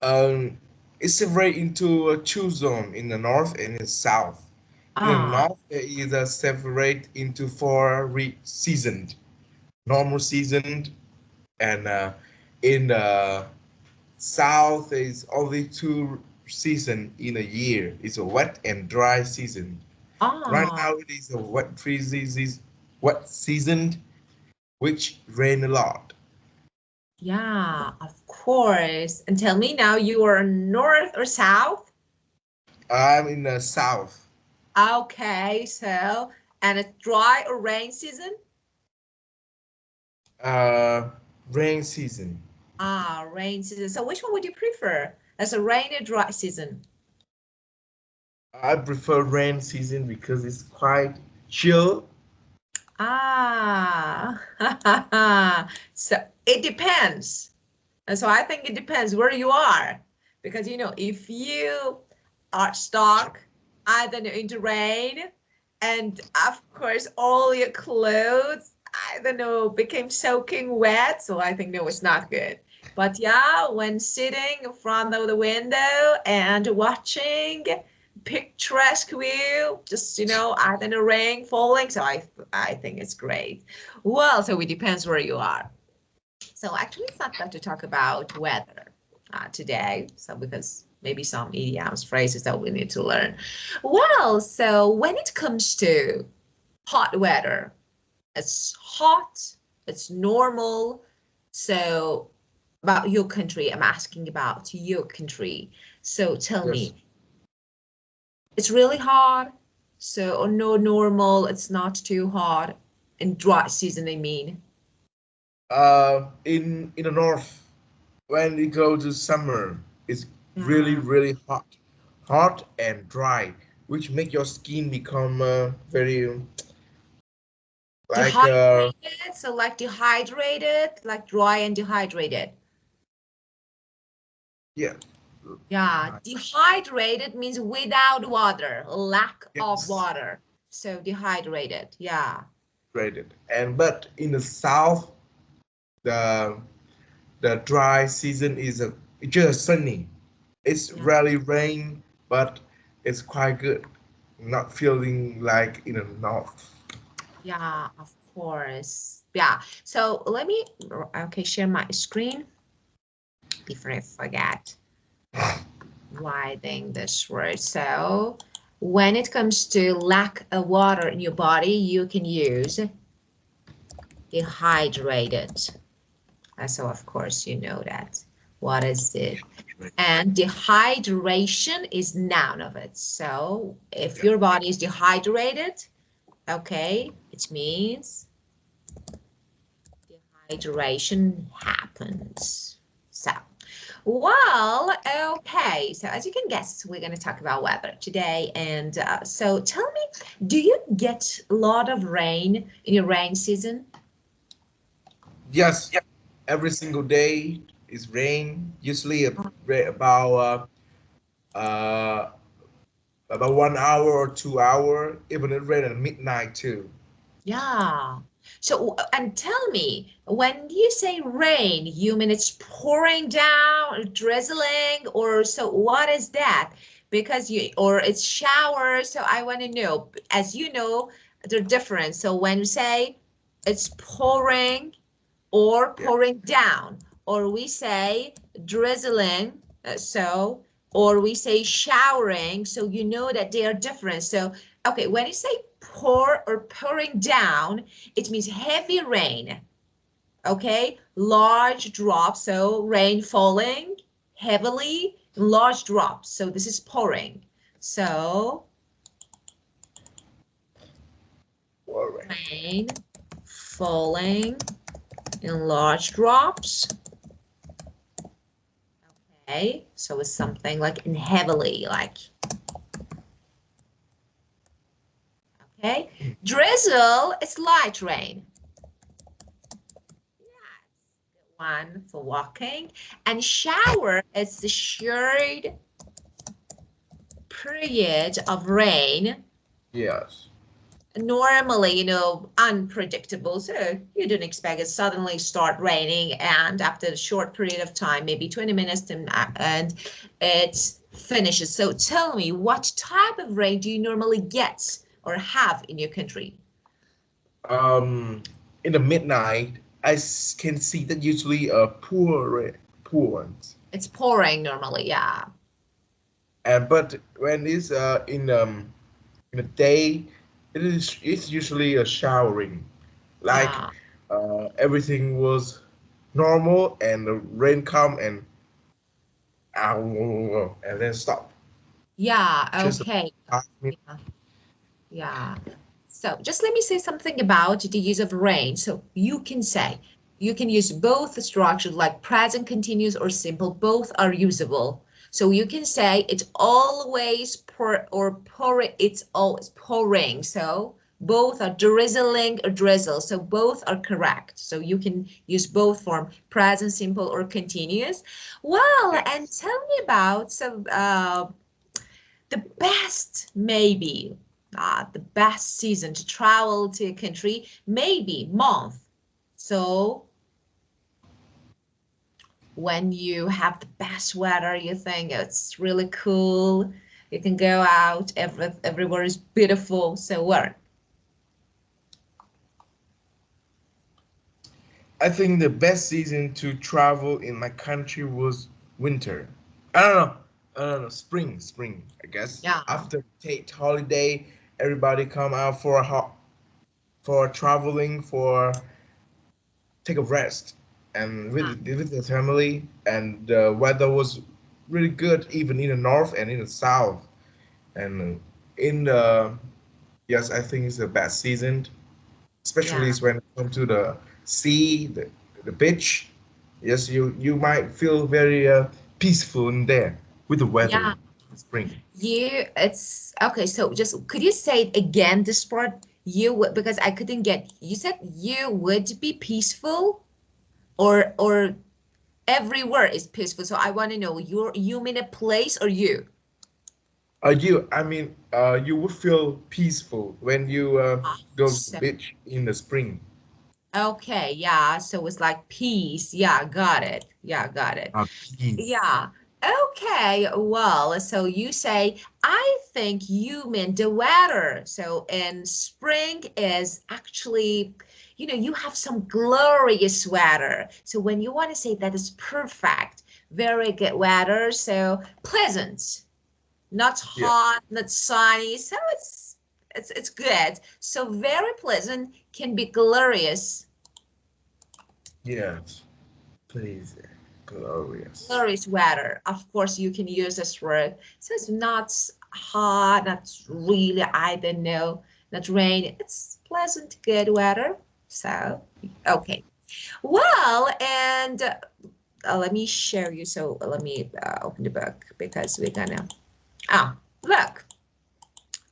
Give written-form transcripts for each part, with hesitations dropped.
Um, it's separated into two zones in the north and in the south. In the Ah, north, it is separate into four seasons: normal season, and in the south is only two season in a year. It's a wet and dry season. Right ah, now, it is a wet season, which rain a lot. yeah, of course. And tell me now, you are north or south? I'm in the south. Okay, so, and it's dry or rain season? Uh, Rain season. Ah, rain season. So which one would you prefer? As a rain or dry season? I prefer rain season because it's quite chill. Ah, so it depends. And so I think it depends where you are. Because, if you are stuck either in the rain and of course all your clothes, I don't know, became soaking wet. So I think no, it's not good. But yeah, when sitting in front of the window and watching picturesque view, just either in the rain falling. So I think it's great. Well, so it depends where you are. So actually, it's not bad to talk about weather today. So because maybe some idioms, phrases that we need to learn. Well, so when it comes to hot weather, it's hot, it's normal. So about your country, I'm asking about your country. So tell Yes. me, it's really hot. So or no normal, it's not too hot. In dry season, I mean. In the north, when you go to summer, it's really Yeah. really hot and dry, which make your skin become very like Dehydrated, so like dehydrated, like dry and dehydrated. yeah. Yeah, dehydrated means without water, lack of Yes, water. So dehydrated, yeah. rated. And but in the south, the dry season is it's just sunny. It's Yeah, rarely rain, but it's quite good. Not feeling like in the north. yeah, of course. Yeah. So let me, okay, share my screen before I forget writing this word. So when it comes to lack of water in your body, you can use dehydrated. So of course you know that. What is it? And dehydration is noun of it. So if Yeah. your body is dehydrated, okay, it means dehydration happens. So, well, okay. So as you can guess, we're going to talk about weather today. And so tell me, do you get a lot of rain in your rain season? Yes, every single day is rain. Usually uh, about 1 hour or 2 hour. Even it rain at midnight too. Yeah. So, and tell me, when you say rain, you mean it's pouring down, drizzling, or so what is that? Because or it's shower. So I want to know, as you know, they're different. So when you say it's pouring or Yeah. pouring down, or we say drizzling, or we say showering, so you know that they are different. So, okay, when you say pour or pouring down, it means heavy rain, okay? Large drops, so rain falling heavily, large drops. So this is pouring. So All right. rain falling in large drops. Okay, so it's something like in heavily, like, okay. Drizzle is light rain. One for walking. And shower is the short period of rain Yes. normally, you know, unpredictable. So you don't expect it suddenly start raining, and after a short period of time, maybe 20 minutes, and it finishes. So tell me, what type of rain do you normally get or have in your country? In the midnight, can see that usually poor ones. It's pouring normally, yeah. And but when it's in the day, it's usually a showering. Like Yeah. everything was normal, and the rain come and then stop. Yeah, Just okay. 5 minutes. Yeah, yeah. So just let me say something about the use of rain. So you can say, you can use both structures like present continuous or simple. Both are usable. So you can say it's always pouring. It's always pouring. So both are drizzling or drizzle. So both are correct. So you can use both form, present simple or continuous. Well, and Yes. tell me about some the best, maybe the best season to travel to a country, maybe month. So when you have the best weather, you think it's really cool. You can go out, everywhere is beautiful. So where? I think the best season to travel in my country was winter. I don't know. I don't know. Spring. I guess Yeah, after Tate holiday, everybody come out for for traveling, for take a rest, and with the family. And the weather was really good, even in the north and in the south. And in the yes, I think it's the best season, especially yeah, is when it comes to the sea, the beach. Yes, you might feel very peaceful in there with the weather yeah. in spring. It's okay. So just could you say it again, this part? You would, because I couldn't get, you said you would be peaceful or everywhere is peaceful. So I want to know, you mean a place or you? I mean, you would feel peaceful when you go to the So, beach in the spring. okay, yeah. So it's like peace. Yeah, got it. Yeah, got it. Peace. Yeah. Okay. Well, so you say, I think you mean the weather. So in spring is actually, you know, you have some glorious weather. So when you want to say that is perfect, very good weather. So pleasant. Not Yeah. hot, not sunny. So it's good. So very pleasant can be glorious. Yes. Please. Glorious. Glorious weather. Of course, you can use this word. So it's not hot, not really, I don't know, not rain. It's pleasant, good weather. So, okay. Well, and let me share you. So let me open the book because we're gonna, look.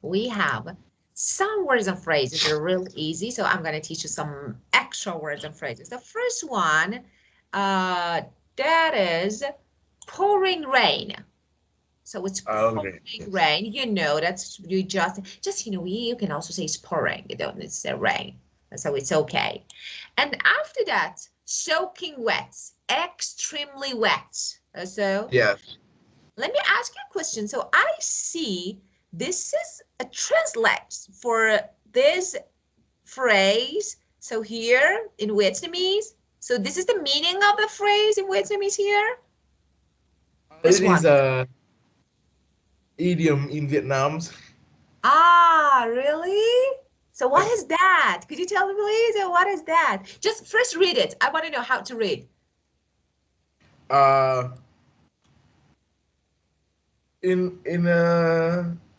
We have some words and phrases that are real easy. So I'm going to teach you some extra words and phrases. The first one, that is pouring rain. So it's Okay. pouring Yes. rain. You know, that's you just, you know, you can also say it's pouring. You don't, it's rain. So it's okay. And after that, soaking wet, extremely wet. So Yes. let me ask you a question. So I see this is a translate for this phrase. So here in Vietnamese, so this is the meaning of the phrase in Vietnamese here. This It one. is a idiom in Vietnam. Ah, really? So what is that? Could you tell me, please? What is that? Just first read it. I want to know how to read. Uh, in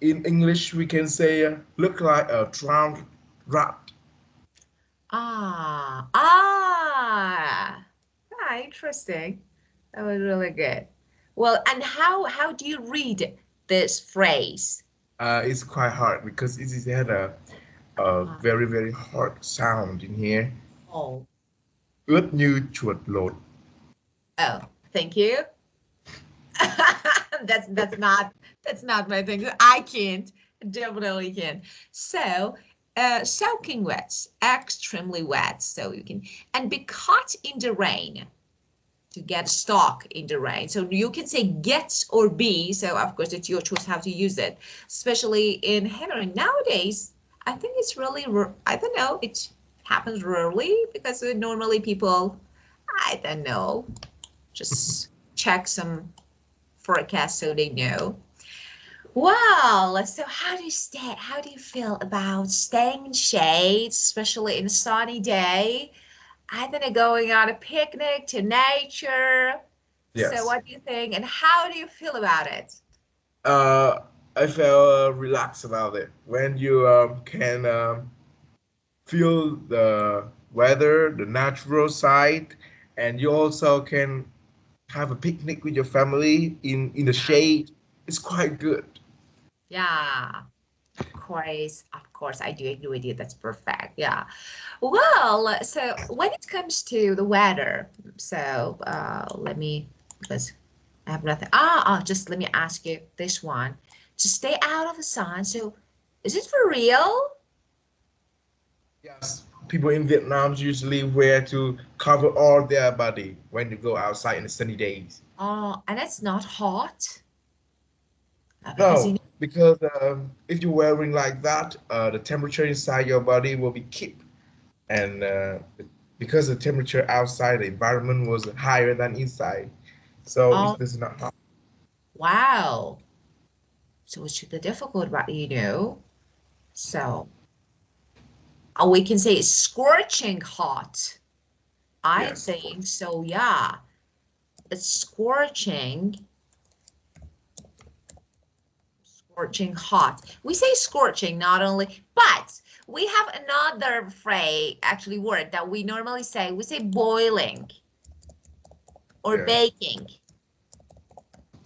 English we can say look like a drowned rat. Interesting. That was really good. Well, and how do you read this phrase? It's quite hard because it had a Ah, very hard sound in here. oh, Ướt như chuột lột. oh, thank you. That's not my thing. I can't, definitely can't. So soaking wet, extremely wet. So you can, and be caught in the rain, to get stuck in the rain. So you can say get or be. So of course it's your choice how to use it, especially in Henry. Nowadays, I think it's really, I don't know, it happens rarely because normally people, I don't know, just check some forecast so they know. Well, so how do you stay? How do you feel about staying in shade, especially in a sunny day? I think going on a picnic to nature. So Yes. what do you think? And how do you feel about it? Uh, I felt relaxed about it when you can feel the weather, the natural side, and you also can have a picnic with your family in the Yeah. shade. It's quite good. Yeah, of course, I do agree with you. That's perfect. Yeah. Well, so when it comes to the weather, so because I have nothing. Just let me ask you this one. To stay out of the sun. So is it for real? Yes, people in Vietnam usually wear to cover all their body when you go outside in the sunny days. Oh, and it's not hot. Because you No, know, because if you're wearing like that, the temperature inside your body will be kept, and because the temperature outside the environment was higher than inside, so oh, it's not hot. wow. So it's the difficult, but so we can say it's scorching hot. I Yes, of think course. so. Yeah, it's scorching hot. We say scorching not only, but we have another phrase, actually word that we normally say. We say boiling or Yeah, baking.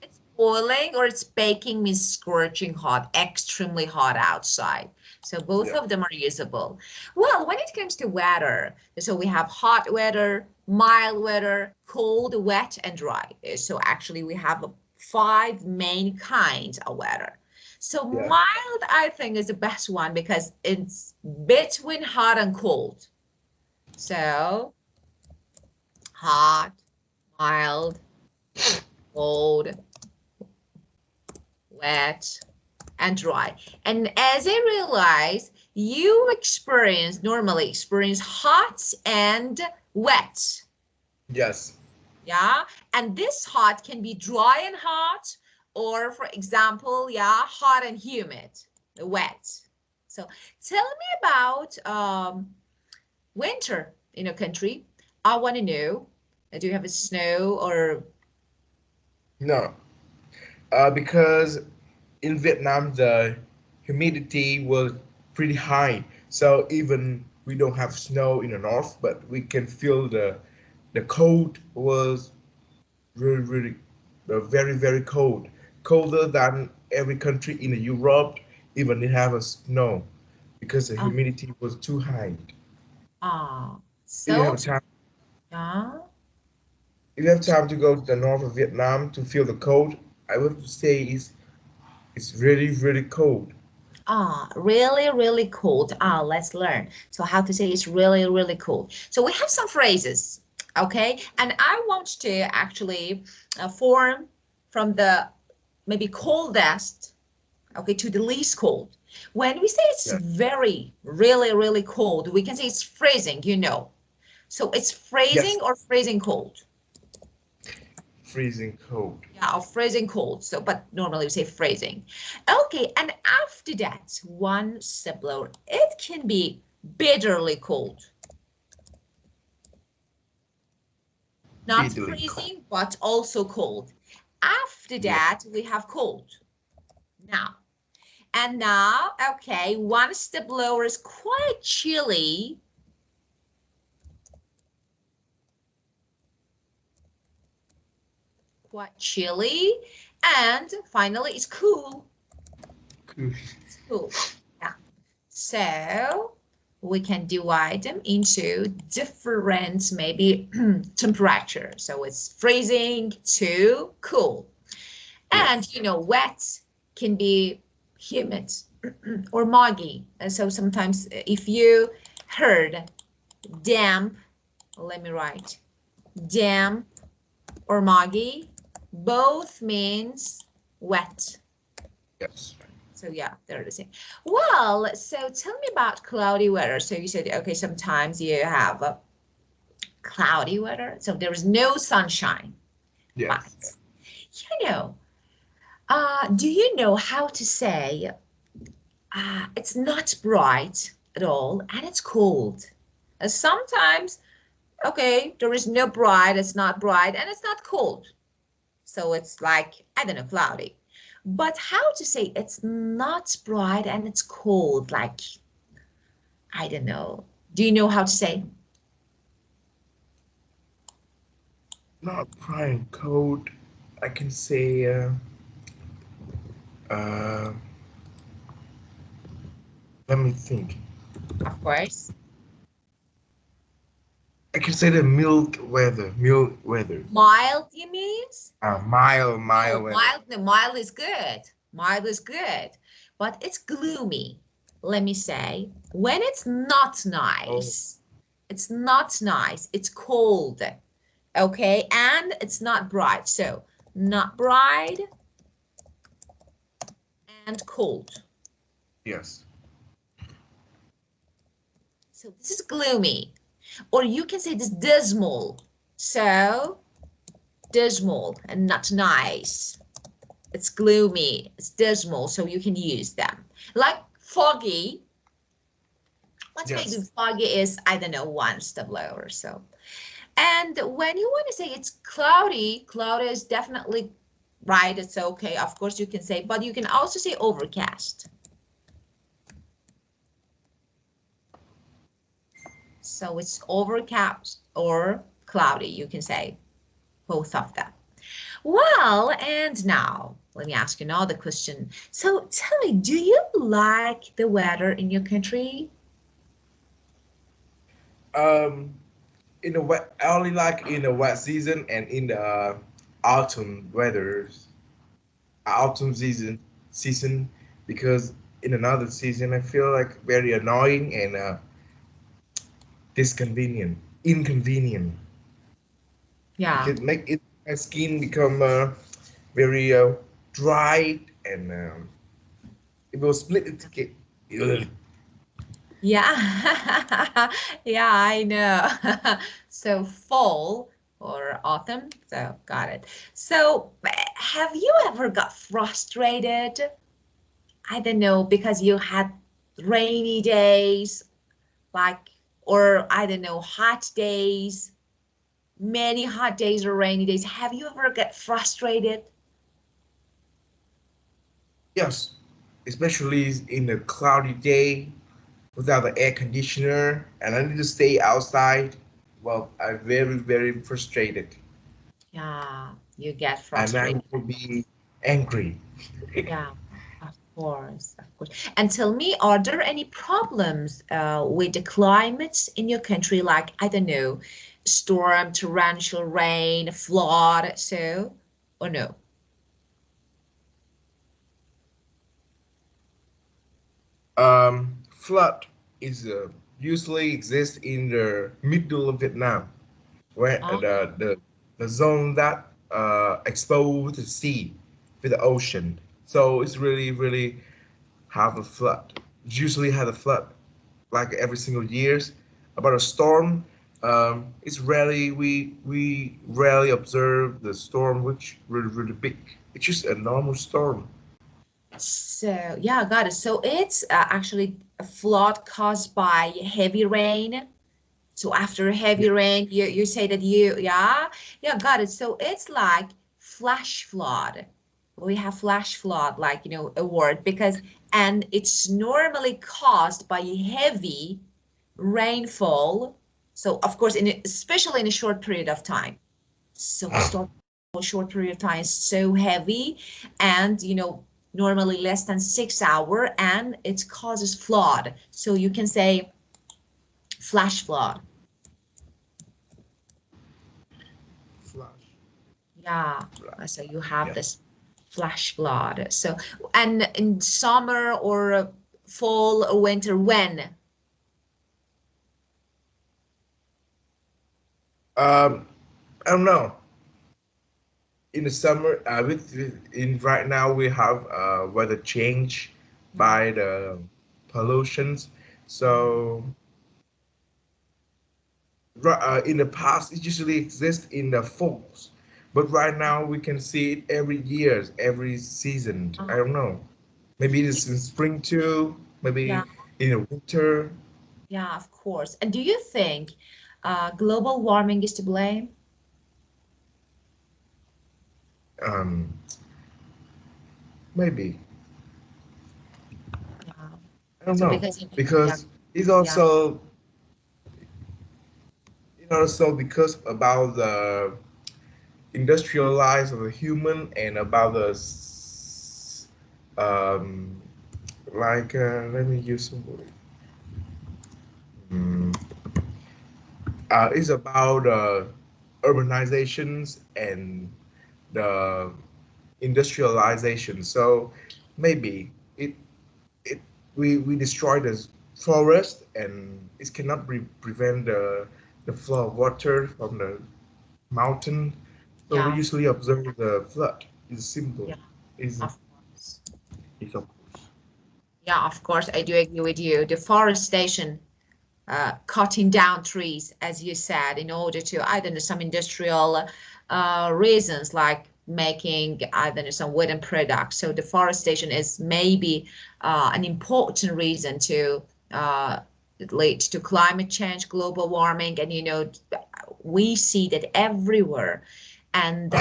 It's boiling or it's baking means scorching hot, extremely hot outside. So both yeah, of them are usable. Well, when it comes to weather, so we have hot weather, mild weather, cold, wet, and dry. So actually we have five main kinds of weather. So yeah, mild, I think, is the best one because it's between hot and cold. So hot, mild, cold, wet, and dry. And as I realize, you normally experience hot and wet. yes, Yeah. And this hot can be dry and hot, or for example, yeah, hot and humid, wet. So tell me about winter in your country. I want to know, do you have a snow or no, because in Vietnam the humidity was pretty high, so even we don't have snow in the north, but we can feel the cold was really, really, very, very cold, colder than every country in Europe. Even they have a snow because the uh, humidity was too high. If you have so a time, yeah. if you have time to go to the north of Vietnam to feel the cold, I would say it's really, really cold. Really, really cold. Let's learn. So how to say it's really, really cold. So we have some phrases, okay? And I want to actually form from the maybe coldest, okay, to the least cold. When we say it's Yeah, very, really, really cold, we can say it's freezing. So it's yes, freezing or freezing cold. freezing cold. Yeah, or freezing cold. So, but normally we say freezing. Okay, and after that, one step lower, it can be bitterly cold. Not Bitterly cold. freezing, but also cold. After Yeah, that, we have cold. Now, and now, okay, one step lower is quite chilly. Quite chilly. And finally, it's cool. cool. It's cool. Yeah. So we can divide them into different maybe temperature. So it's freezing to cool. Yes, And wet can be humid. or muggy. And so sometimes if you heard damp, let me write damp or muggy, both means wet. Yes. So yeah, they're the same. Well, so tell me about cloudy weather. So you said, okay, sometimes you have a cloudy weather, so there is no sunshine. But Yes. you know, do you know how to say it's not bright at all and it's cold? Sometimes, okay, there is no bright, it's not bright, and it's not cold. So it's like, I don't know, cloudy. But how to say it's not bright and it's cold? Like, I don't know. Do you know how to say? Not prime code. I can say uh, let me think. Of course. I can say the mild weather. Mild weather. Mild, you mean? Mild Oh, weather. mild, no, mild is good. Mild is good. But it's gloomy, let me say. When it's not Oh, nice, it's not nice. It's cold, okay? And it's not bright. So, not bright and cold. yes. So, this is gloomy. Or you can say this dismal. So, dismal and not nice. It's gloomy, it's dismal, so you can use them. Like foggy, let's make it Yes. foggy is, I don't know, one step lower or so. And when you want to say it's cloudy, cloudy is definitely right, it's okay. Of course you can say, but you can also say overcast. So it's overcast or cloudy, you can say both of them. Well, and now let me ask you another question. So tell me, do you like the weather in your country? Um, in the wet, I only like in the wet season and in the autumn weathers, autumn season, because in another season I feel like very annoying and disconvenient, inconvenient. It Yeah. can make it my skin become very dry and it will split it. Ugh. Yeah. Yeah, I know. So fall or autumn. So got it. So have you ever got frustrated? I don't know, because you had rainy days, like, or I don't know, hot days, many hot days or rainy days. Have you ever get frustrated? Yes, especially in a cloudy day without the air conditioner and I need to stay outside. Well, I'm very frustrated Yeah, you get and I frustrated. will be angry. Yeah, of course, of course. And tell me, are there any problems with the climate in your country? Like, I don't know, storm, torrential rain, flood, so, or no? Flood is usually exists in the middle of Vietnam, where Ah, the zone that exposed to the sea, to the ocean. So it's really have a flood. Usually have a flood like every single years. About a storm, it's rarely we rarely observe the storm which really big. It's just a normal storm. so yeah, got it. So it's actually a flood caused by heavy rain. So after Yeah. heavy rain, you say that yeah, got it. So it's like flash flood. We have flash flood, like, a word, because, and it's normally caused by heavy rainfall. So of course, especially in a short period of time. So start a short period of time is so heavy, and normally less than 6 hour, and it causes flood. So you can say flash flood. Flash. Yeah, Flash. so you have Yes. this. Flash flood. So, and in summer or fall or winter, when? I don't know. In the summer, in right now we have weather change Yeah. by the pollutions. Mm. So in the past, it usually exists in the falls, but right now we can see it every year, every season. I Oh, don't know. Maybe it is in spring too. yeah, Maybe in the winter. yeah, of course. And do you think global warming is to blame? Um, Maybe Yeah. I don't So know because yeah, because it's yeah, also because about the industrialized of the human and about the um let me use some word. Mm, it's about urbanizations and the industrialization. So maybe it we destroy the forest and it cannot prevent the flow of water from the mountain. So we yeah, usually observe the flood. It's simple. yeah, Is of course. is of course. Yeah, of course, I do agree with you. Deforestation, cutting down trees, as you said, in order to, I don't know, some industrial reasons like making, I don't know, some wooden products. So deforestation is maybe an important reason to lead to climate change, global warming, and we see that everywhere. And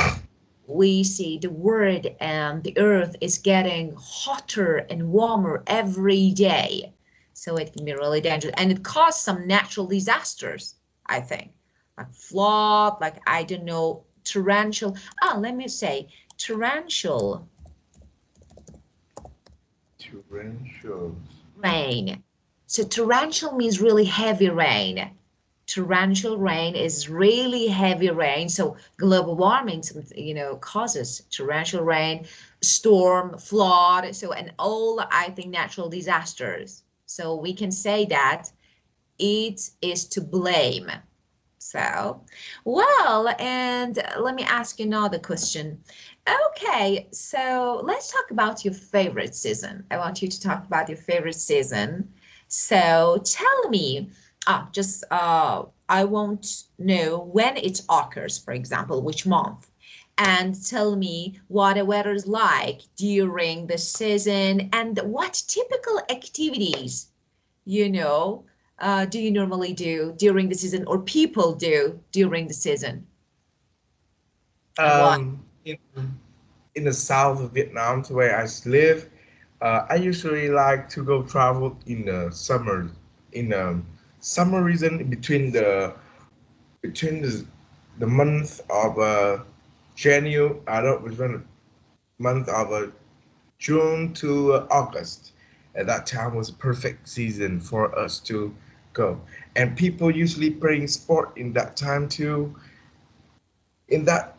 we see the world and the earth is getting hotter and warmer every day. So it can be really dangerous. And it caused some natural disasters, I think, like flood, like, I don't know, torrential. Let me say torrential Torrentials. rain. So torrential means really heavy rain. Torrential rain is really heavy rain. So global warming, causes torrential rain, storm, flood. So, and all, I think, natural disasters. So we can say that it is to blame. So, well, and let me ask you another question. Okay, so let's talk about your favorite season. I want you to talk about your favorite season. So tell me, I want to know when it occurs, for example, which month, and tell me what the weather is like during the season and what typical activities you know, do you normally do during the season or people do during the season and why? Um, in in the south of Vietnam, to where I live, I usually like to go travel in the summer. In the summer season, between the month of January, I don't between the month of June to August. At that time was a perfect season for us to go. And people usually playing sport in that time too. In that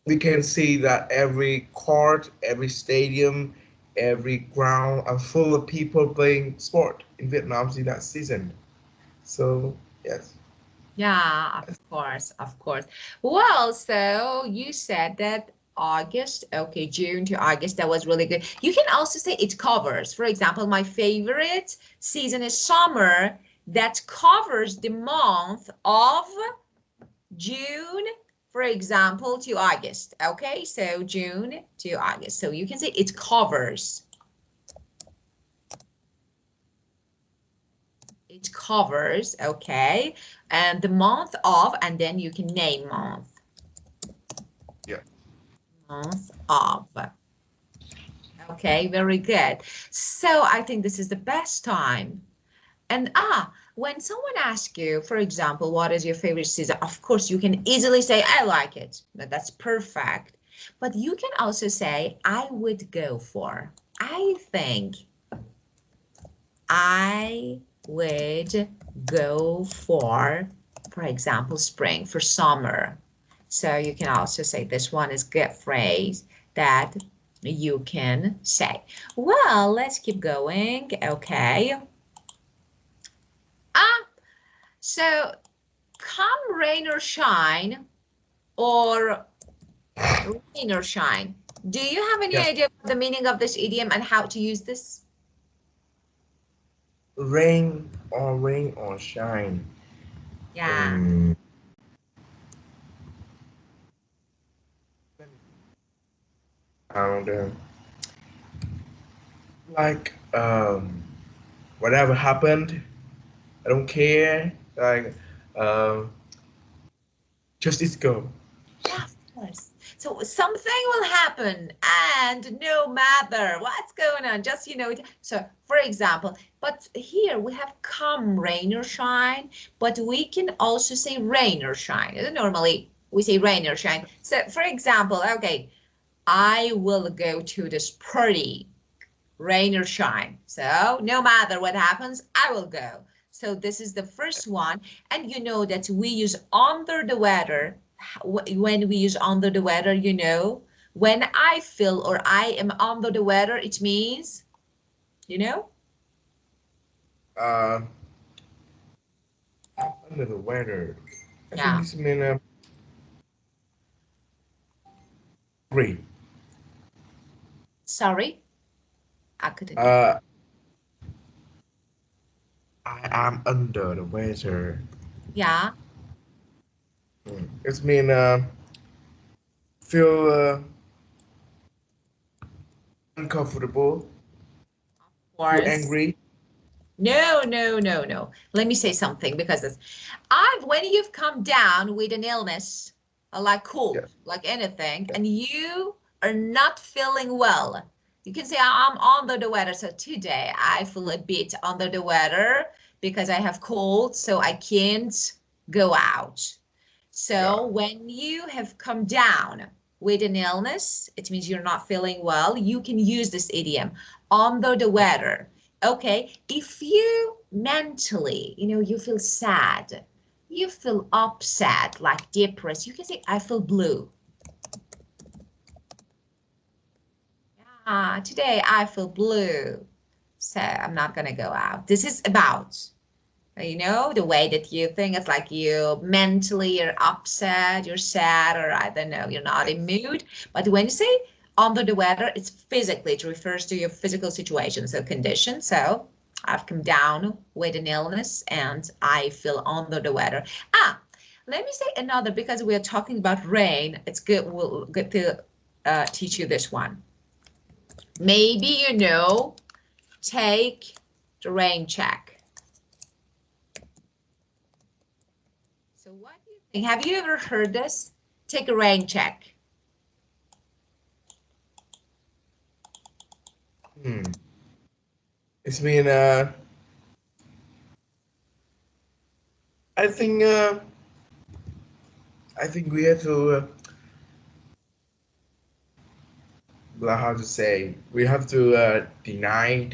we can see that every court, every stadium, every ground are full of people playing sport in Vietnam in that season. So yes. Yeah, of course, of course. Well, so you said that August, okay, June to August, that was really good. You can also say it covers. For example, my favorite season is summer. That covers the month of June, for example, to August. Okay, so June to August. So you can say it covers. It covers, okay, and the month of, and then you can name month. Yeah. Month of. Okay, very good. So I think this is the best time. And when someone asks you, for example, what is your favorite season? Of course, you can easily say, I like it. That's perfect. But you can also say, I would go for. I think I would go for example, spring, for summer. So you can also say this one is good phrase that you can say. Well, let's keep going. Okay. So come rain or shine, or rain or shine. Do you have any Yes. idea of the meaning of this idiom and how to use this? Rain or shine. Yeah. Um, and like whatever happened, I don't care. Like just it's go. Yeah, of course. So something will happen, and no matter what's going on, just So, for example, but here we have come rain or shine, but we can also say rain or shine. Normally, we say rain or shine. So, for example, okay, I will go to this party, rain or shine. So, no matter what happens, I will go. So, this is the first one, and you know that we use under the weather. When we use under the weather, when I feel or I am under the weather, it means, you know, Uh, I'm under the weather. I think yeah, this mean great. sorry, I couldn't get that. Uh, I am under the weather. Yeah, It's mean feel uncomfortable, of feel course. angry. No, no, no, no. Let me say something because when you've come down with an illness, like Yes. cold, like anything, and you are not feeling well, you can say, I'm under the weather. So today I feel a bit under the weather because I have cold, so I can't go out. Yeah. So when you have come down with an illness, it means you're not feeling well. You can use this idiom, under the weather. Okay, if you mentally, you feel sad, you feel upset, like depressed, you can say, I feel blue. Yeah, today I feel blue, so I'm not gonna go out. This is about, the way that you think. It's like you mentally you're upset, you're sad, or I don't know, you're not in mood. But when you say under the weather, it's physically, it refers to your physical situation, so condition. So I've come down with an illness and I feel under the weather. Let me say another, because we are talking about rain. It's good. We'll get to teach you this one. Maybe take the rain check. So what do you think? Have you ever heard this? Take a rain check. Hmm. It's mean I think uh I think we have to how to say we have to deny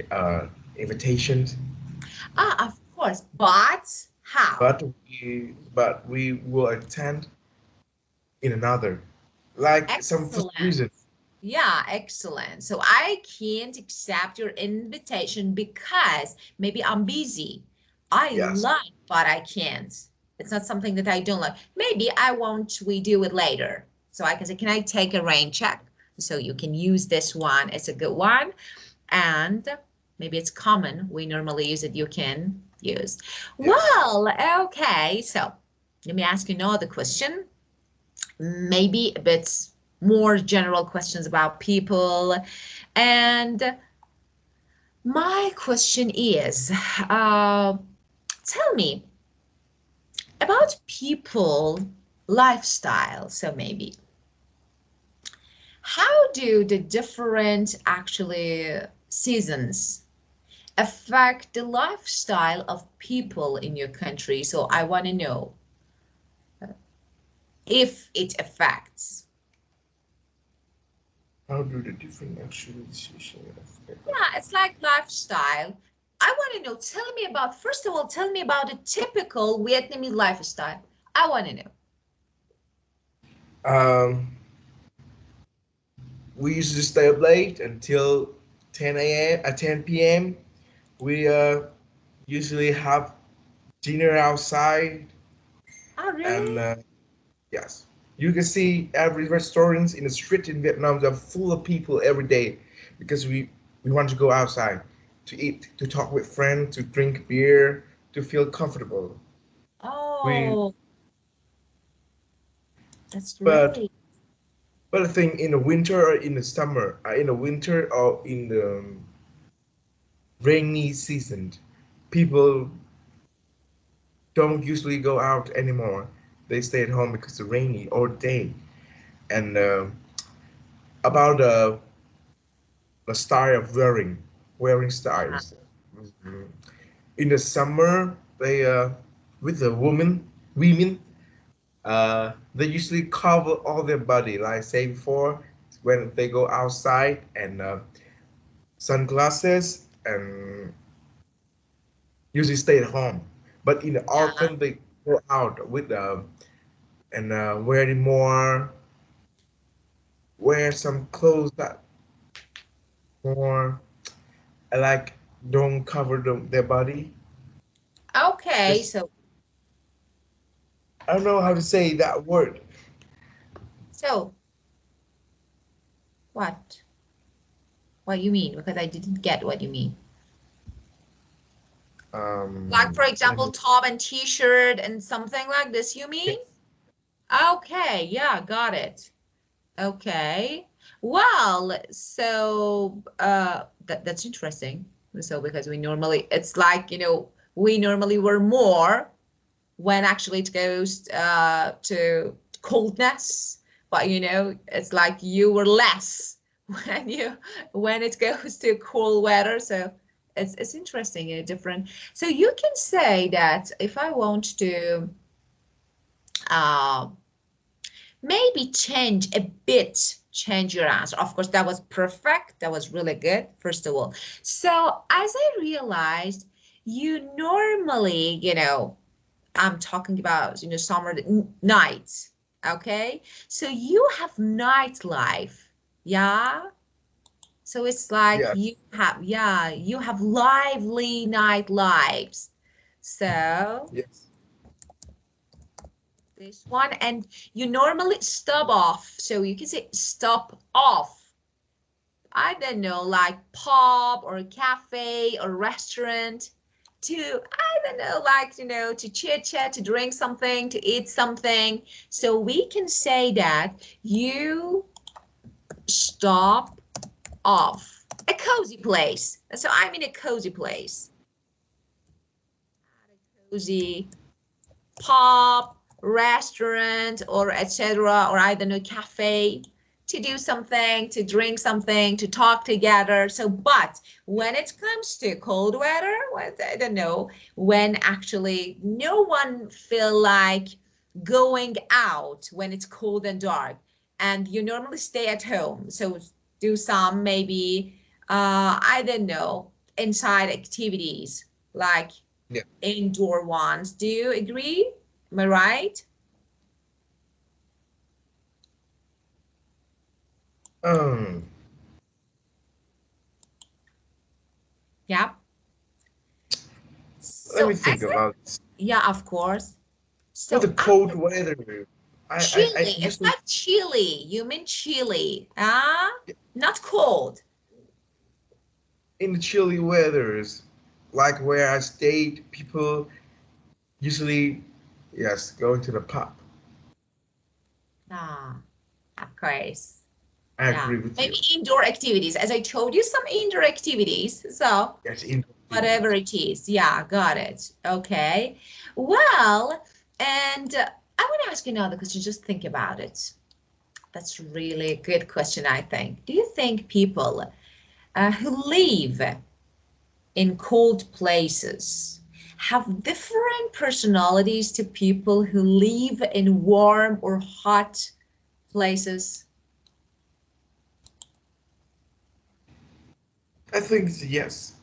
invitations, Of course, but how? but we will attend in another, like some for some Excellent. reason. Yeah, excellent. So I can't accept your invitation because maybe I'm busy. I Yes. like, but I can't. It's not something that I don't like. Maybe I want we do it later. So I can say, can I take a rain check? So you can use this one. It's a good one. And maybe it's common. We normally use it. You can use. Yes. Well, okay. So let me ask you another question. Maybe a bit more general questions about people. And my question is, tell me about people lifestyle. So maybe, how do the different actually seasons affect the lifestyle of people in your country? So I want to know if it affects. How do the different actual decision affect? Yeah, it's like lifestyle. I want to know, tell me about, first of all, tell me about a typical Vietnamese lifestyle. I want to know. Um, we usually stay up late until 10 a.m. at 10 p.m. We usually have dinner outside, Oh, and really? yes, you can see every restaurants in the street in Vietnam are full of people every day because we want to go outside to eat, to talk with friends, to drink beer, to feel comfortable. We Oh, that's but great. I think in the winter or in the summer, in the winter or in the rainy season, people don't usually go out anymore. They stay at home because it's rainy all day. And about the style of wearing Yeah. styles. Mhm. In the summer, they with the women, they usually cover all their body, like I say before, when they go outside, and sunglasses, and usually stay at home. But in the Yeah. autumn, they go out with and wearing more, wear some clothes that more like don't cover their body. Okay, Just so I don't know how to say that word. so what? What you mean? Because I didn't get what you mean. Like, for Let example, me. top and t-shirt and something like this, you mean? Yes. Okay, yeah, got it. Okay. Well, so that's interesting. So because we normally it's like, we normally were more when actually it goes to coldness, but it's like you were less when it goes to cool weather. So it's interesting, different. So you can say that if I want to uh, maybe change your answer. Of course, that was perfect. That was really good, first of all. So as I realized, you normally, I'm talking about, summer nights. Okay. So you have nightlife. Yeah. So it's like Yeah. you have lively nightlives. So Yes. this one, and you normally stop off. So you can say stop off. I don't know, like pub or cafe or restaurant to, I don't know, like, to chit chat, to drink something, to eat something. So we can say that you stop off a cozy place. So I'm in a cozy place, a cozy pub, restaurant, or etc., or I don't know, cafe, to do something, to drink something, to talk together. So, but when it comes to cold weather, well, I don't know, when actually no one feel like going out when it's cold and dark, and you normally stay at home. So do some maybe I don't know, inside activities like Yeah. indoor ones. Do you agree? Am I right? Um. Yeah. Let me So think as a, about this. yeah, of course. With the So I cold weather, I chilly. It's usually like chilly. You mean chilly? Ah, not cold. in the chilly weathers, like where I stayed, people usually, yes, go to the pub. Ah, of course. I Yeah. agree with Maybe you. indoor activities. As I told you, some indoor activities. So Yes, indoor whatever activities. it is. Yeah, got it. Okay. Well, and I want to ask you another question. Just think about it. That's really a good question, I think. Do you think people who live in cold places have different personalities to people who live in warm or hot places? I think it's yes,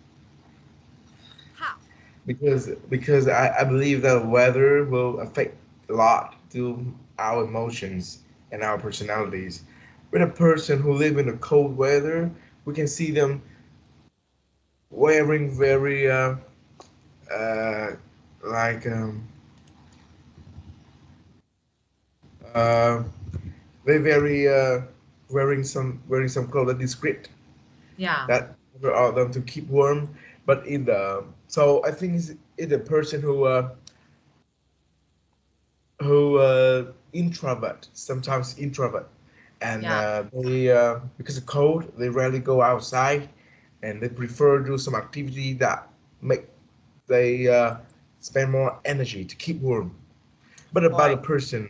How? because I believe that weather will affect a lot to our emotions and our personalities. With a person who live in a cold weather, we can see them wearing very uh, like uh, they very wearing some clothes that is great Yeah. that allow them to keep warm. But in the so I think it's the person who introvert, sometimes introvert, and Yeah. they because of cold they rarely go outside, and they prefer do some activity that make they spend more energy to keep warm. But about a Right. person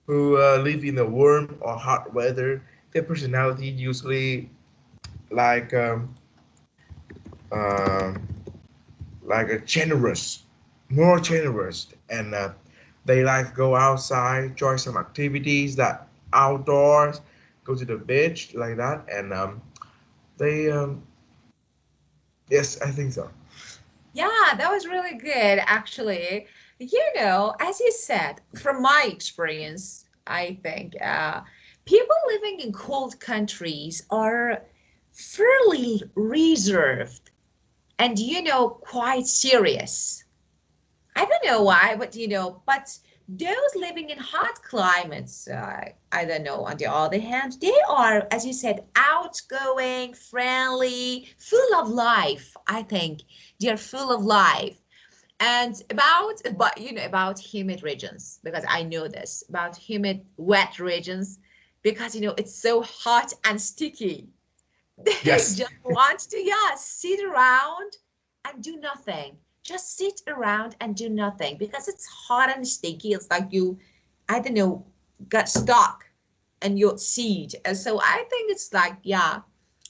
who live in a warm or hot weather, their personality usually like um, um like a generous, more generous, and they like go outside, join some activities that outdoors, go to the beach like that, and they yes, I think so. Yeah, that was really good, actually. As you said, from my experience, I think people living in cold countries are fairly reserved and, quite serious. I don't know why, but but those living in hot climates, I don't know. On the other hand, they are, as you said, outgoing, friendly, full of life. I think they are full of life. And about humid regions, because I know this about humid, wet regions, because it's so hot and sticky. They Yes, just want to, yeah, sit around and do nothing. Just sit around and do nothing because it's hot and sticky. It's like you, I don't know, got stuck in your seat. And so I think it's like, yeah,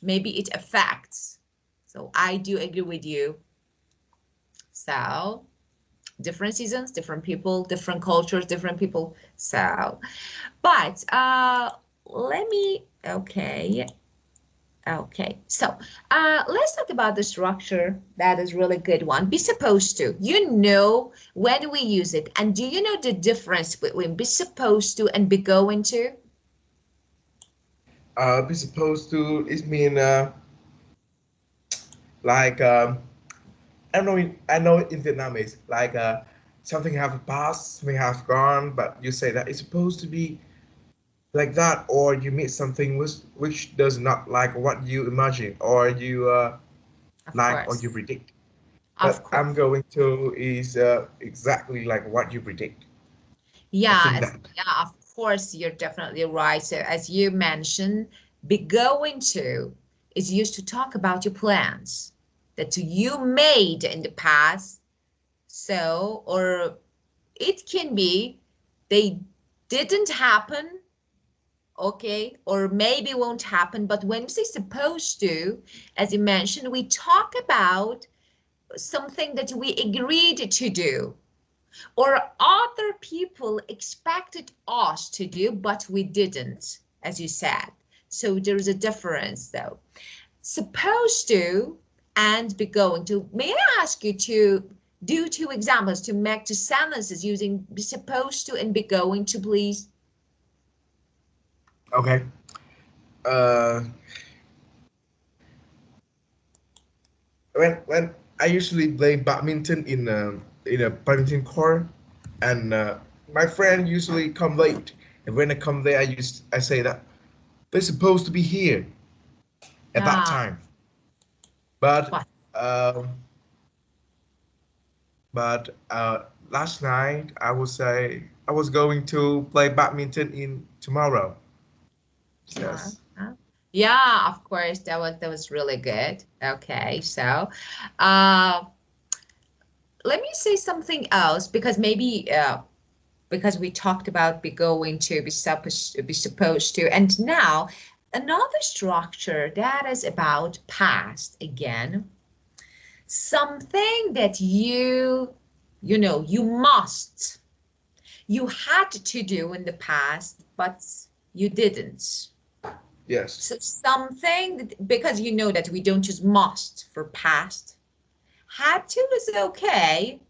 maybe it affects. So I do agree with you. So different seasons, different people, different cultures, different people. So, but let me, okay. Okay, so let's talk about the structure. That is really good one. Be supposed to. You know when we use it, and do you know the difference between be supposed to and be going to? be supposed to it mean like I don't know. I know in Vietnamese like something have passed, something have gone, but you say that it's supposed to be like that, or you meet something which does not like what you imagine, or you Of like or you course, predict. of But I'm course. going to is exactly like what you predict. I Yeah, think that. yeah, of course, you're definitely right. So as you mentioned, be going to is used to talk about your plans that you made in the past. So, or it can be they didn't happen, okay, or maybe won't happen, but when we say supposed to, as you mentioned, we talk about something that we agreed to do or other people expected us to do, but we didn't, as you said. So there's a difference though. Supposed to and be going to. May I ask you to do two examples to make two sentences using be supposed to and be going to, please? Okay. Uh, when I usually play badminton in a badminton court, and my friend usually come late, and when I come there, I say that they're supposed to be here at that Yeah, time, but but um, last night I would say I was going to play badminton in tomorrow. uh, Yes. yeah, of course, that was really good. Okay, so uh, let me say something else because maybe because we talked about be going to be supposed to, and now another structure that is about past again, something that you had to do in the past, but you didn't. Yes. So something that, because you know that we don't use must for past. Had to is okay.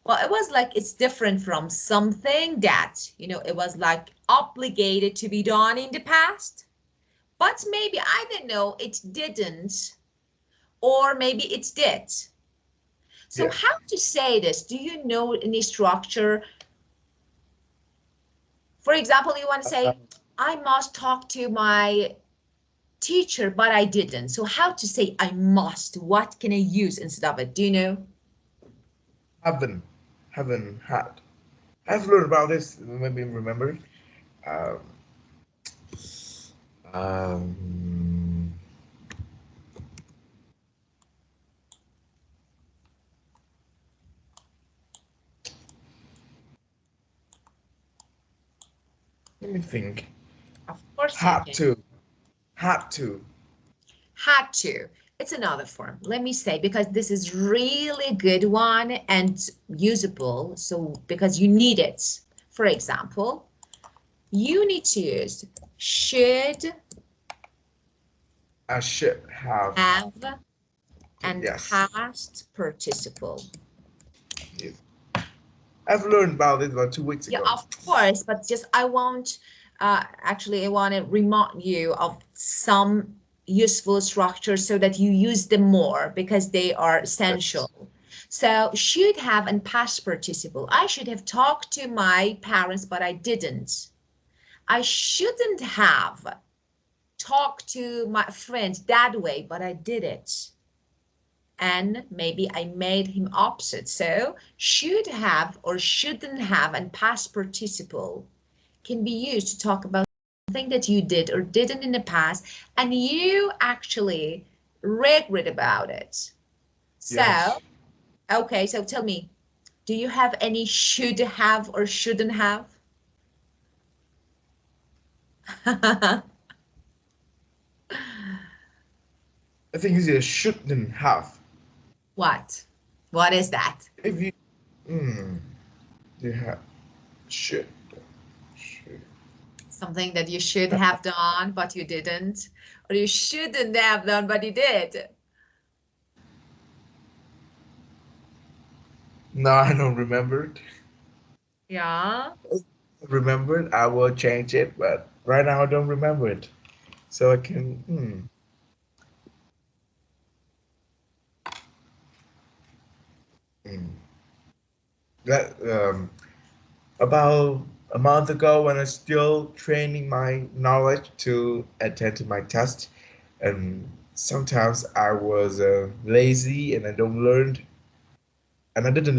Well, it was like it's different from something that, it was like obligated to be done in the past. but maybe, I don't know, it didn't, or maybe it did. So Yes. how to say this? Do you know any structure? For example, you want to say, I must talk to my teacher, but I didn't. So how to say I must? What can I use instead of it? Do you know? Haven't had. I've learned about this. Maybe remember. Um, um, Let me think. Of course you Had can. to. Had to. Had to. It's another form. Let me say, because this is really good one and usable. So because you need it. For example, you need to use should I should have. have and Yes. past participle. Yes. I've learned about it about 2 weeks Yeah, ago. of course, but just I want, actually, I want to remind you of some useful structures so that you use them more because they are Yes. essential. So should have and past participle. I should have talked to my parents, but I didn't. I shouldn't have talked to my friend that way, but I did it. And maybe I made him opposite. So should have or shouldn't have and past participle can be used to talk about something that you did or didn't in the past, and you actually regret about it. So, Yes. okay, so tell me, do you have any should have or shouldn't have? I think it's a shouldn't have. What? What is that? If you, hmm, you have should. Should. Something that you should have done, but you didn't, or you shouldn't have done, but you did. No, I don't remember it. Yeah. Remember it, I will change it, but right now I don't remember it. So I can, hmm. That about a month ago when I was still training my knowledge to attend to my test, and sometimes I was lazy and I didn't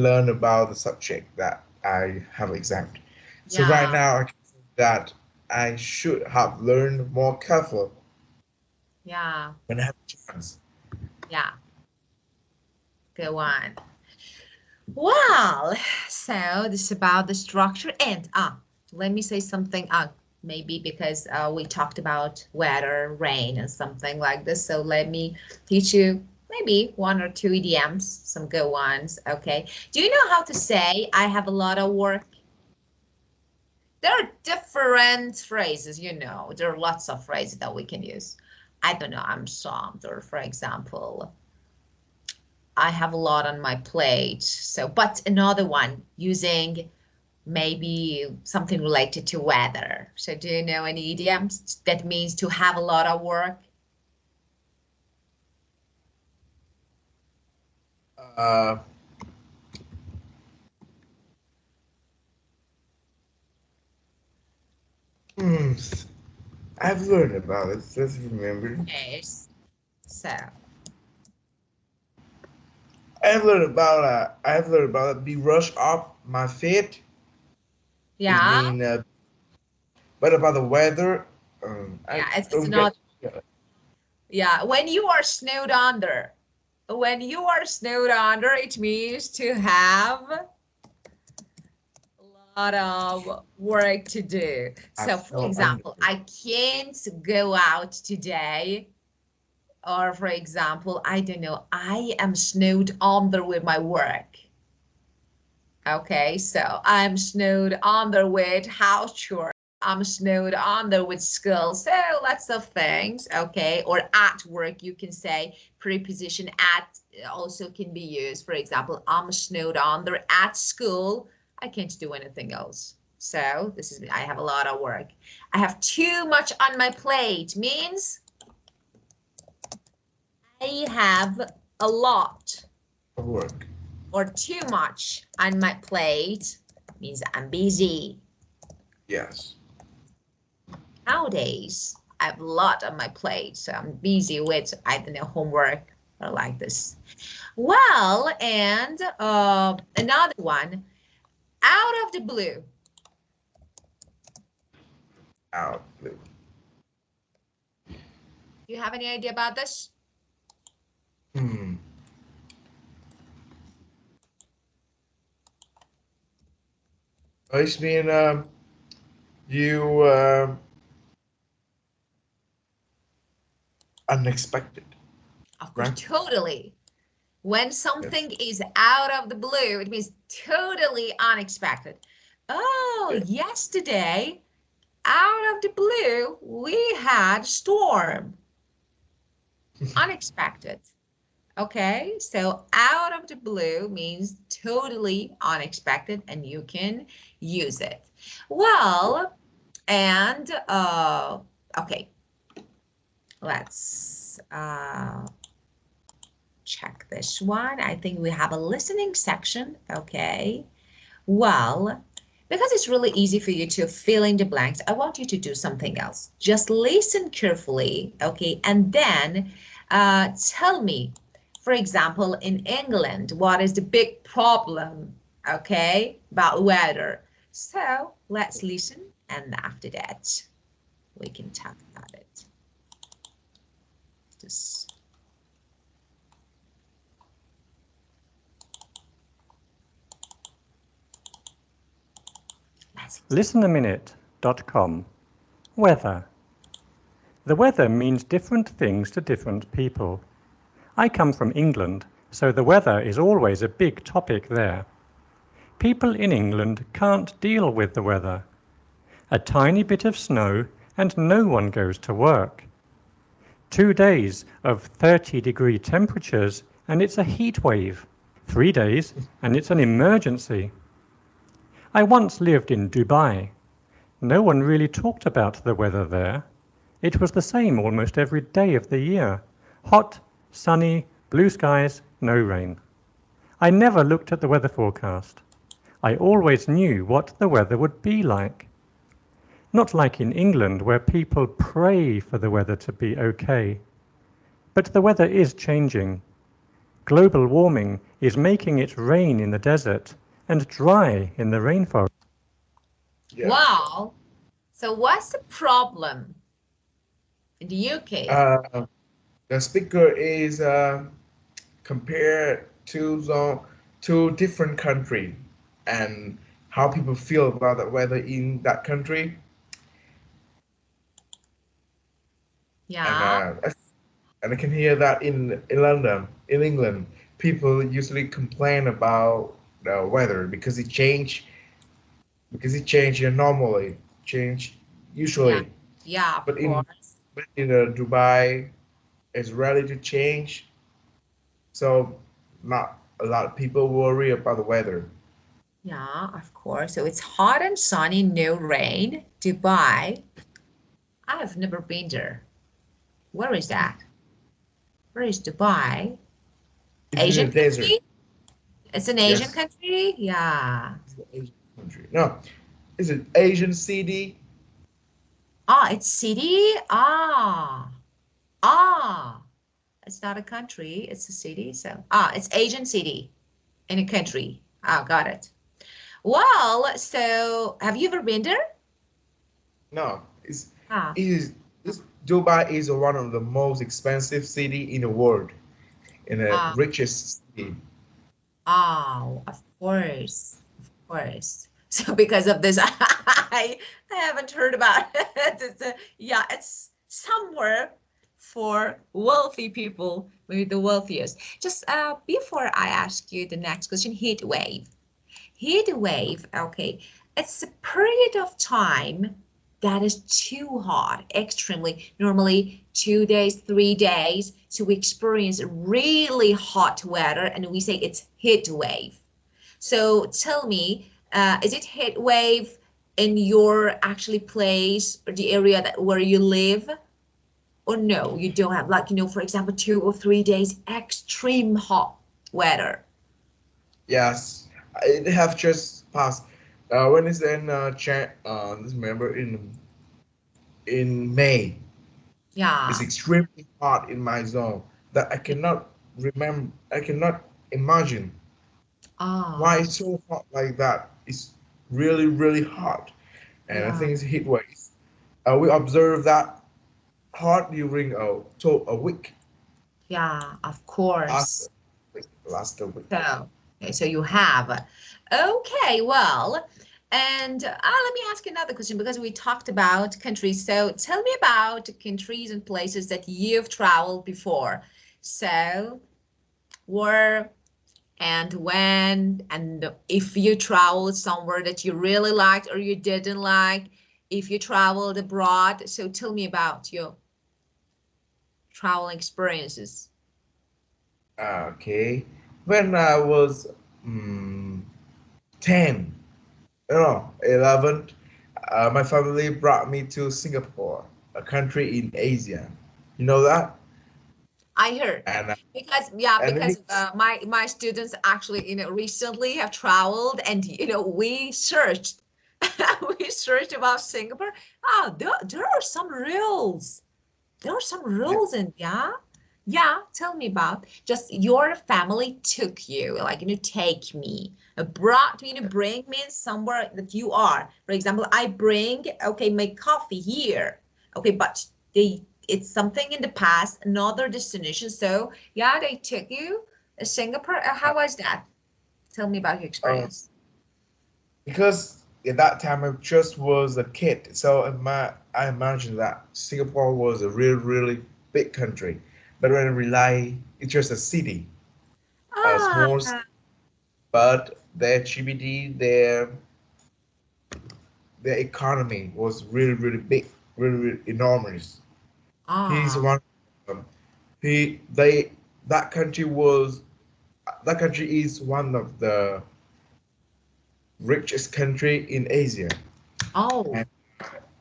learn about the subject that I have examined. So right Yeah. now I can say that I should have learned more careful Yeah. when I have a chance. Yeah. Go on. Well, so this is about the structure, and let me say something, maybe because we talked about weather, rain, and something like this. So let me teach you maybe one or two idioms, some good ones. Okay. Do you know how to say I have a lot of work? There are different phrases, there are lots of phrases that we can use. I don't know, I'm swamped, or for example, I have a lot on my plate. So, but another one using maybe something related to weather. So do you know any idioms that means to have a lot of work? Uh, hmm, I've learned about it. Let's remember. Yes. So, I've learned about it. Be rushed off my feet. It yeah, mean, but about the weather, I yeah, it's don't get. not, yeah, when you are snowed under. When you are snowed under, it means to have a lot of work to do. I'm So, for so under. example, I can't go out today. Or, for example, I don't know, I am snowed under with my work. Okay, so I'm snowed under with house chores. I'm snowed under with school. So lots of things. Okay, or at work, you can say preposition at also can be used. For example, I'm snowed under at school. I can't do anything else. So this is, I have a lot of work. I have too much on my plate means I have a lot of work. Or too much on my plate means I'm busy. Yes. Nowadays, I have a lot on my plate, so I'm busy with, I don't know, homework or like this. Well, and another one, out of the blue. Out blue. Do you have any idea about this? It's been you unexpected. Of course, Right? totally. When something Yes. is out of the blue, it means totally unexpected. Oh, Yeah. yesterday, out of the blue, we had a storm. Unexpected. Okay, so out of the blue means totally unexpected and you can use it. Well, and okay, let's check this one. I think we have a listening section. Okay, well, because it's really easy for you to fill in the blanks, I want you to do something else. Just listen carefully, okay, and then tell me, for example, in England, what is the big problem, okay, about weather? So let's listen, and after that, we can talk about it. Just Listenaminute.com. Weather. The weather means different things to different people. I come from England, so the weather is always a big topic there. People in England can't deal with the weather. A tiny bit of snow and no one goes to work. 2 days of 30-degree temperatures and it's a heat wave. 3 days and it's an emergency. I once lived in Dubai. No one really talked about the weather there. It was the same almost every day of the year. Hot, sunny, blue skies, no rain. I never looked at the weather forecast. I always knew what the weather would be like. Not like in England where people pray for the weather to be okay. But the weather is changing. Global warming is making it rain in the desert and dry in the rainforest. Yeah. wow. So what's the problem in the UK? The speaker is compared to different country and how people feel about the weather in that country. And Yeah. I can hear that in London, in England, people usually complain about the weather because it change normally change Yeah, usually, yeah, of but course. in Dubai it's rarely to change, so not a lot of people worry about the weather. Yeah, of course. So it's hot and sunny, no rain. Dubai. I've never been there. Where is that? Where is Dubai? It's in Asian the desert. country? It's an Asian Yes, country? Yeah. it's an Asian country. No, it's an Asian city. Ah, it's city? Ah. Ah. It's not a country, it's a city. So, it's Asian city in a country. Ah, got it. Well, so have you ever been there? No, Ah. it is this Dubai is one of the most expensive city in the world, in the Ah. richest city. Oh, of course, of course. So because of this, I haven't heard about it. Yeah, it's somewhere for wealthy people, maybe the wealthiest. Just before I ask you the next question, heat wave. Heat wave, okay, it's a period of time that is too hot, extremely, normally 2 days, 3 days. So we experience really hot weather and we say it's heat wave. So tell me, is it heat wave in your actually place or the area that where you live? Or no, you don't have, like, for example, 2 or 3 days extreme hot weather? Yes, it have just passed. When it's in remember in May, it's Yeah. extremely hot in my zone that I cannot remember. I cannot imagine why Ah, it's so hot like that. It's really really hot, and I yeah, think it's heat waves. We observe that hot during a week. yeah, of Last course. week, last week. So, okay, so you have. Okay, well, and let me ask you another question because we talked about countries. So tell me about countries and places that you've traveled before. So where and when, and if you traveled somewhere that you really liked or you didn't like, if you traveled abroad. So tell me about your travel experiences. Okay, when I was mm 10, no, 11, my family brought me to Singapore, a country in Asia. You know that? I heard And because yeah, and because it's my students actually recently have traveled, and we searched we searched about Singapore. Oh, there are some rules. There are some yeah, rules, and yeah. Tell me about just your family took you, like take me, brought me, bring me somewhere that you are. For example, I bring my coffee here. Okay, but it's something in the past, another destination. So yeah, they took you Singapore. How was that? Tell me about your uh, experience. because at that time I just was a kid, so I imagined that Singapore was a really really big country, but when I realized it's just a city, a Ah, small, but their GDP, their economy was really really big, really, really enormous. He's ah, one of them. He they that country was that country is one of the richest country in Asia. oh, And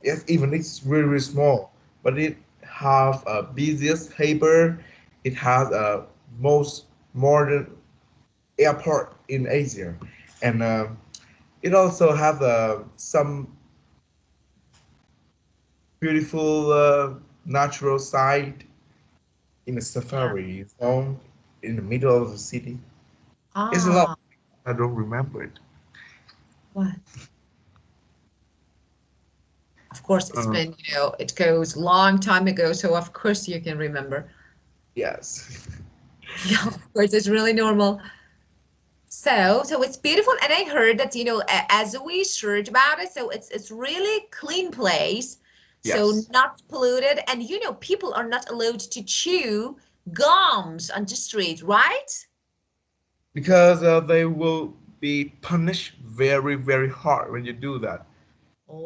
yes, even it's really, really small, but it have a busiest harbor. It has a most modern airport in Asia, and it also have some beautiful natural side in a yeah, safari zone in the middle of the city. It's a lot. ah, I don't remember it. what? Of course, it's Uh, been, it goes long time ago, so of course you can remember. yes. Yeah, of course, it's really normal. So it's beautiful, and I heard that, as we search about it, so it's really clean place, so Yes. not polluted, and people are not allowed to chew gums on the street, right? Because they will be punished very, very hard when you do that.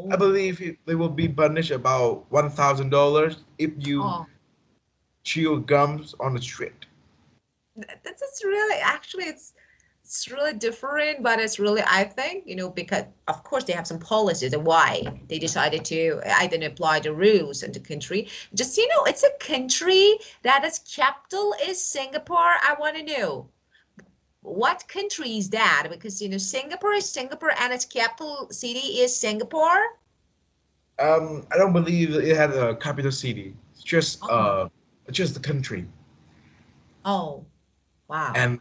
I Oh, believe they will be punished about $1,000 if you oh, chew gums on the street. that's really actually it's really different, but it's really, I think, because of course they have some policies and why they decided to either apply the rules in the country. Just, it's a country that its capital is Singapore. I want to know what country is that, because Singapore is Singapore and its capital city is Singapore. I don't believe it had a capital city. It's Oh, just the country. oh, wow,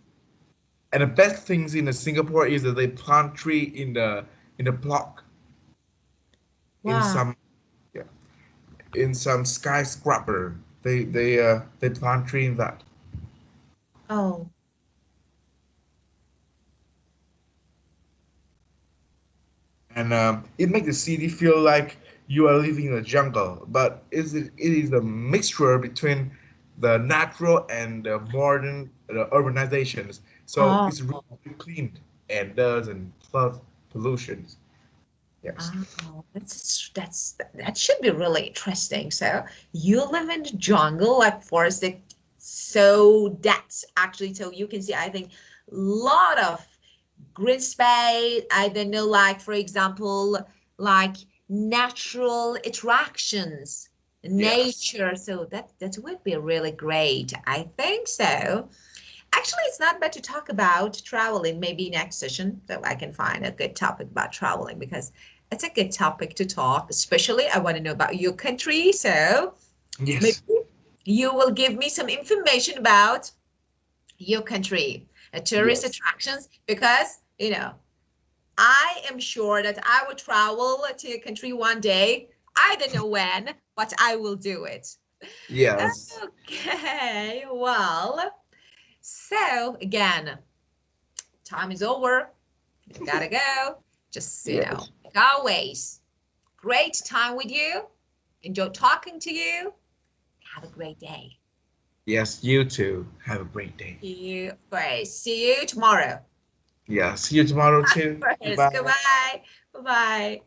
And the best things in the Singapore is that they plant tree in the block in wow, some yeah, in some skyscraper. They plant tree in that. oh, And it makes the city feel like you are living in a jungle. But it is a mixture between the natural and the modern urbanizations. So oh. it's really clean and doesn't plus pollutions. Yes. Oh, that should be really interesting. So you live in the jungle, like forested, so that's actually, so you can see, I think, lot of green space. I don't know, like for example, like natural attractions, nature. So that would be really great. I think so. Actually, it's not bad to talk about traveling. Maybe next session that I can find a good topic about traveling, because it's a good topic to talk. Especially, I want to know about your country. So maybe Yes. you will give me some information about your country, tourist Yes. attractions, because I am sure that I will travel to a country one day. I don't know when, but I will do it. Yes. Okay, well, so again, time is over. I gotta go. Just, Yes. like always, great time with you. Enjoy talking to you. Have a great day. Yes. You too. Have a great day. See you tomorrow. Yeah. See you tomorrow too. First, Goodbye. goodbye. Bye-bye.